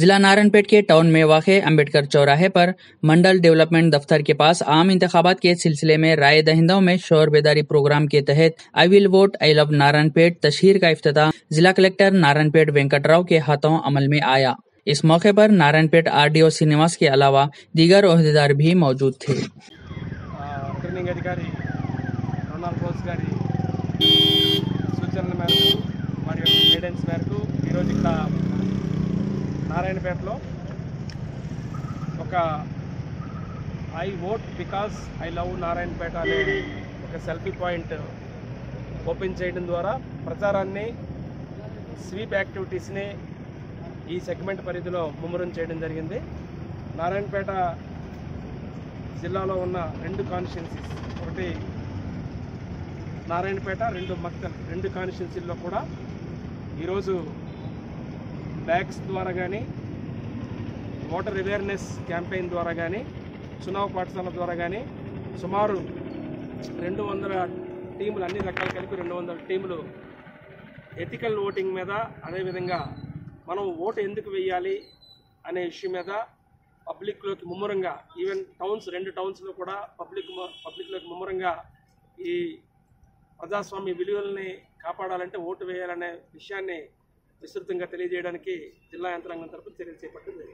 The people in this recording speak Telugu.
जिला नारायणपेट के टाउन में वाक़े अम्बेडकर चौराहे पर मंडल डेवलपमेंट दफ्तर के पास आम इंतखाबात के सिलसिले में राय दहिंदों में शोर बेदारी प्रोग्राम के तहत I will vote I love Narayanpet तशहीर का इफ्तिताह जिला कलेक्टर नारायणपेट वेंकटराव के हाथों अमल में आया। इस मौके पर नारायणपेट आरडीओ श्रीनिवास के अलावा दीगर ओहदेदार भी मौजूद थे। रिटर्निंग अधिकारी रोनाल्ड बोस गारी सूचనల మేరకు మరియు గైడెన్స్ మేరకు ఈరోజు ఇక్కడ నారాయణపేటలో ఒక I vote because I love Narayanpet అనే ఒక సెల్ఫీ పాయింట్ ఓపెన్ చేయడం ద్వారా ప్రచారాన్ని స్వీప్ యాక్టివిటీస్ని ఈ సెగ్మెంట్ పరిధిలో ముమ్మరం చేయడం జరిగింది। నారాయణపేట జిల్లాలో ఉన్న రెండు కాన్స్టిట్యున్సీస్, ఒకటి నారాయణపేట, రెండు మక్తల్, రెండు కాన్స్టిట్యున్సీల్లో కూడా ఈరోజు బ్యాగ్స్ ద్వారా కానీ, వాటర్ అవేర్నెస్ క్యాంపెయిన్ ద్వారా కానీ, చునావ్ పాఠశాల ద్వారా కానీ సుమారు 200 టీములు, అన్ని రకాలు కలిపి 200 టీములు ఎథికల్ ఓటింగ్ మీద, అదేవిధంగా మనం ఓటు ఎందుకు వేయాలి అనే ఇష్యూ మీద పబ్లిక్లోకి ముమ్మరంగా, ఈవెన్ టౌన్స్, 2 టౌన్స్లో కూడా పబ్లిక్లోకి ముమ్మరంగా ఈ ప్రజాస్వామ్య విలువల్ని కాపాడాలంటే ఓటు వేయాలనే విషయాన్ని విస్తృతంగా తెలియజేయడానికి జిల్లా యంత్రాంగం తరపున చర్యలు చేపట్టింది.